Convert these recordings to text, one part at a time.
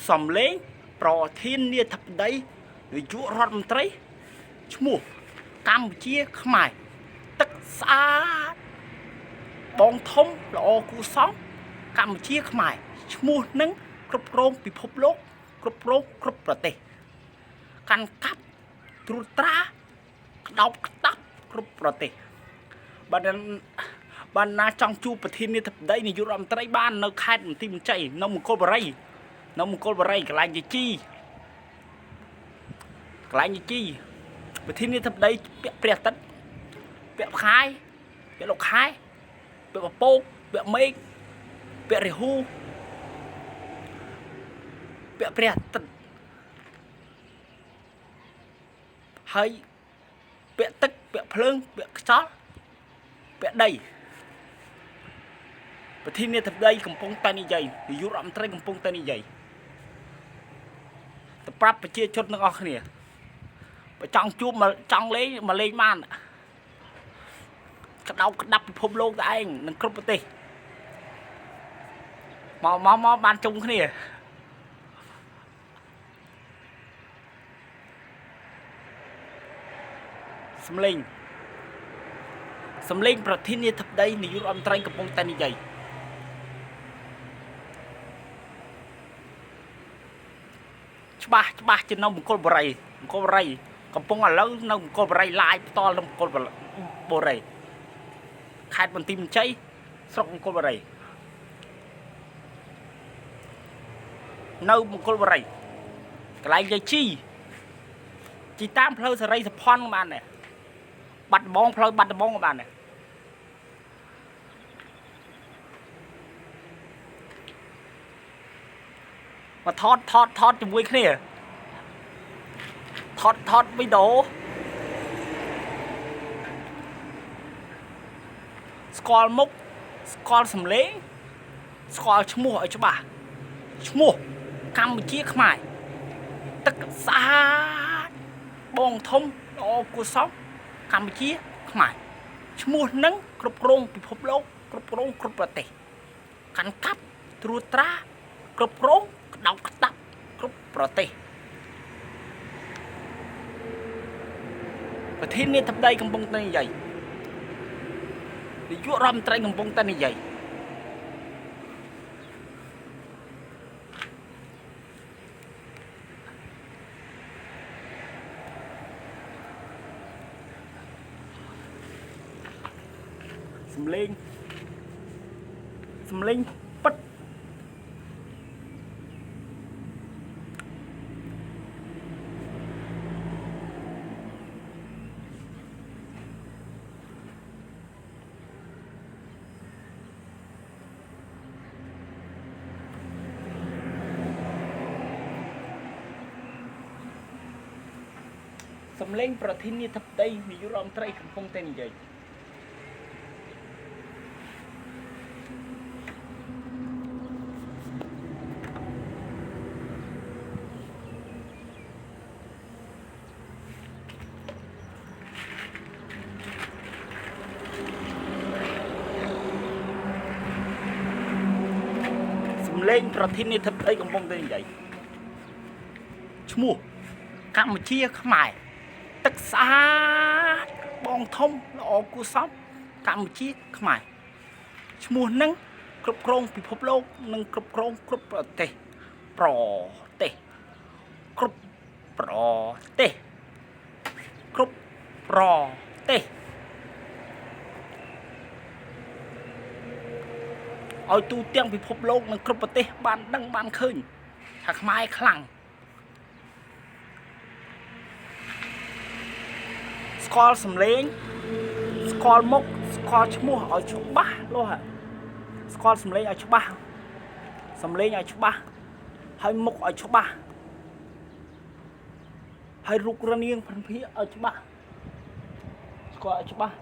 សំលេងប្រធាននាយដ្ឋបតីនាយករដ្ឋមន្ត្រីឈ្មោះកម្ពុជាខ្មែរទឹកស្អាតបងធំល្អគួរសមកម្ពុជាខ្មែរឈ្មោះនឹងគ្រប់គ្រងពិភពលោកគ្រប់គ្រងគ្រប់ប្រទេសកាន់កាប់ត្រួតត្រាក្តោបក្តាប់គ្រប់ប្រទេសបានណាចង់ជួបប្រធាននាយដ្ឋបតីនាយករដ្ឋមន្ត្រីបាននៅខេត្តបន្ទាយមានជ័យនៅមង្គលបុរីកន្លែងយាជីប្រធាននាយដ្ឋបតីពាក់ព្រះអាទិត្យពាក់ផ្កាយពាក់លោកខែពាក់ពពកពាក់មេឃពាក់រាហូពាក់ព្រះអាទិត្យហើយពាក់ទឹកពាក់ភ្លើងពាក់ខ្យល់ពាក់ដីប្រធាននាយដ្ឋបតីកំពុងតែនិយាយនាយករដ្ឋមន្ត្រីកំពុងតែនិយាយទៅប្រាប់ប្រជាជនទាំងអស់គ្នាបើចង់ជួបចង់លេងមកលេងបានក្តោបក្តាប់ពិភពលោកតែឯងនឹងគ្រប់ប្រទេសមកបានជុំគ្នាសំលេងប្រធាននាយដ្ឋបតីនាយករដ្ឋមន្ត្រីកំពុងតែនិយាយច្បាស់ជានៅមង្គលបុរីកំពុងឥឡូវនៅមង្គលបុរីឡាយផ្ទាល់នៅមង្គលបុរីខេត្តបន្ទាយមានជ័យស្រុកមង្គលបុរីនៅមង្គលបុរីកន្លែងយាយជីតាមផ្លូវសេរីសុផាន់ក៏បានដែរបាត់ដំបងផ្លូវបាត់ដំបងក៏បានដែរមកថតជាមួយគ្នាថតវីដេអូស្គាល់មុខស្គាល់សំឡេងស្គាល់ឈ្មោះឲ្យច្បាស់ឈ្មោះកម្ពុជាខ្មែរទឹកស្អាតបងធំល្អគួរសមកម្ពុជាខ្មែរឈ្មោះនឹងគ្រប់គ្រងពិភពលោកគ្រប់គ្រងគ្រប់ប្រទេសកាន់កាប់ត្រួតត្រាគ្រប់គ្រងក្តោបក្តាប់គ្រប់ប្រទេសប្រធាននាយដ្ឋបតីកំពុងតែនិយាយនាយករដ្ឋមន្ត្រីកំពុងតែនិយាយសំលេងពិតសំលេងប្រធាននាយដ្ឋបតីនាយករដ្ឋមន្ត្រីកំពុងតែនិយាយលេងប្រធាននាយដ្ឋបតីកំពុងតែនិយាយឈ្មោះកម្ពុជាខ្មែរទឹកស្អាតបងធំល្អគួរសមកម្ពុជាខ្មែរឈ្មោះនឹងគ្រប់គ្រងពិភពលោកនិងគ្រប់គ្រងគ្រប់ប្រទេសគ្រប់ប្រទេសឲ្យទូទាំងពិភពលោកនិងគ្រប់ប្រទេសបានដឹងបានឃើញថាខ្មែរខ្លាំងស្គាល់សំឡេងស្គាល់មុខស្គាល់ឈ្មោះឲ្យច្បាស់លោះស្គាល់សំឡេងឲ្យច្បាស់ហើយមុខឲ្យច្បាស់ហើយរូបរាងភិនភាឲ្យច្បាស់ស្គាល់ឲ្យច្បាស់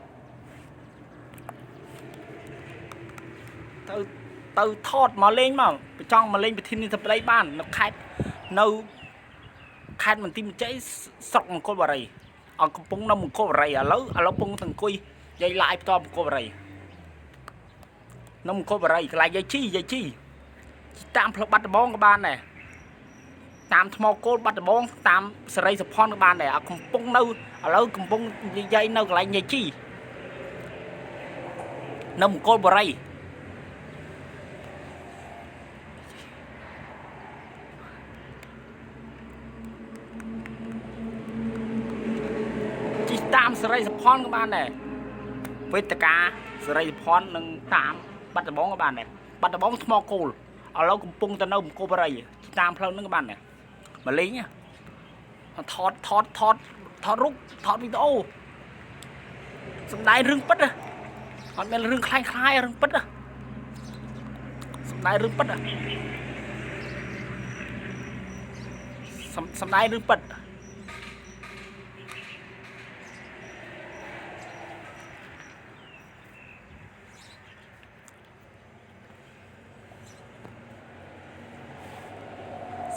ទៅថតមកលេងមកចង់មកលេងប្រធាននាយដ្ឋបតីបាននៅខេត្តបន្ទាយមានជ័យស្រុកមង្គលបុរីកំពុងនៅមង្គលបុរីឥឡូវកំពុងតែអង្គុយនិយាយឡាយផ្ទាល់មង្គលបុរីនៅមង្គលបុរីកន្លែងយាយជីតាមផ្លូវបាត់ដំបងក៏បានដែរ តាមថ្មគោលបាត់ដំបងតាមសេរីសុផាន់ក៏បានដែរកំពុងនៅឥឡូវកំពុងនិយាយនៅកន្លែងញ៉ៃជីនៅមង្គលបុរីជីតាមសេរីសុផាន់ក៏បានដែរវេទិកាសេរីសុផាន់នឹងតាមបាត់ដំបងក៏បានដែរបាត់ដំបងថ្មគោលឥឡូវកំពុងទៅនៅមង្គលបុរីតាមផ្លូវហ្នឹងក៏បានដែរមកលេងថតរូបថតវីដេអូសម្ដែងរឿងពិតអត់មានរឿងคล้ายរឿងពិតសម្ដែងរឿងពិតសម្ដែងរឿងពិត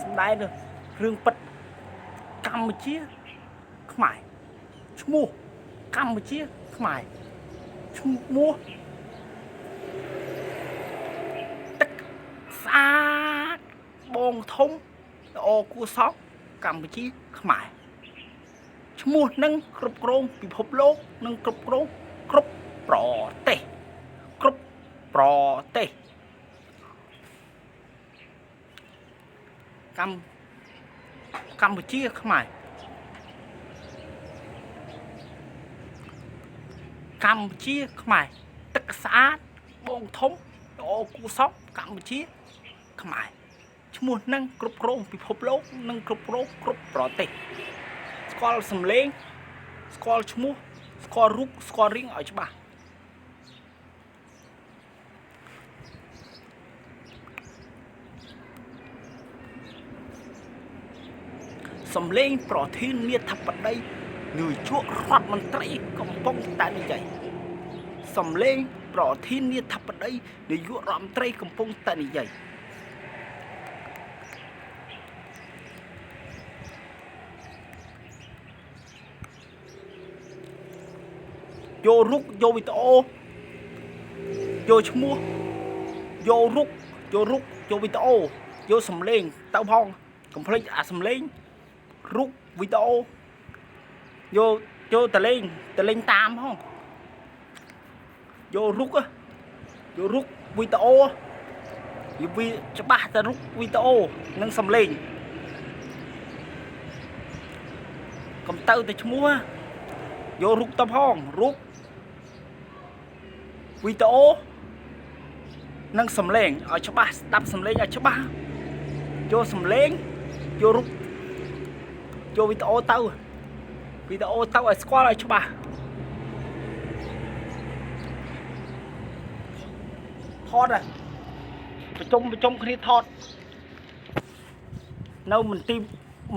សម្ដែងរឿងពិតកម្ពុជាខ្មែរឈ្មោះកម្ពុជាខ្មែរឈ្មោះទឹកស្អាតបងធំល្អគួរសមកម្ពុជាខ្មែរឈ្មោះនឹងគ្រប់គ្រងពិភពលោកនិងគ្រប់គ្រងគ្រប់ប្រទេសគ្រប់ប្រទេសកម្ពុជាខ្មែរកម្ពុជាខ្មែរទឹកស្អាតបងធំល្អគួរសមកម្ពុជាខ្មែរឈ្មោះនឹងគ្រប់គ្រងពិភពលោកនិងគ្រប់គ្រងគ្រប់ប្រទេសស្គាល់សំឡេងស្គាល់ឈ្មោះស្គាល់រូបស្គាល់រាងឲ្យច្បាស់សំឡេងប្រធានាធិបតីនាយករដ្ឋមន្ត្រីកំពុងតែនិយាយសំឡេងប្រធានាធិបតីនាយករដ្ឋមន្ត្រីកំពុងតែនិយាយយករូបយកវីដេអូយកឈ្មោះយករូបយកវីដេអូយកសំឡេងទៅផងកុំភ្លេចអាសំឡេងរូបវីដេអូយកតលេងតាមផងយករូបវីដេអូវាច្បាស់តែរូបវីដេអូនិងសំឡេងកុំទៅតែឈ្មោះយករូបទៅផងរូបវីដេអូនិងសំឡេងឲ្យច្បាស់ស្ដាប់សំឡេងឲ្យច្បាស់យកសំឡេងយករូបយកវីដេអូទៅឲ្យស្គាល់ឲ្យច្បាស់ថតប្រជុំគ្នាថតនៅមន្ទីរ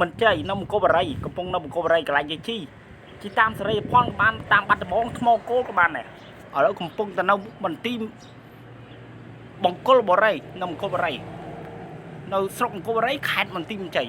មិនជ័យនៅមង្គលបុរីកំពុងនៅមង្គលបុរីកន្លែងយាយជីតាមសេរីភ័ណ្ឌក៏បានតាមបាត់ដំបងថ្មគោលក៏បានដែរឥឡូវកំពុងទៅនៅមន្ទីរបង្គោលបុរីនៅមង្គលបុរីនៅស្រុកមង្គលបុរីខេត្តមន្ទីរមិនជ័យ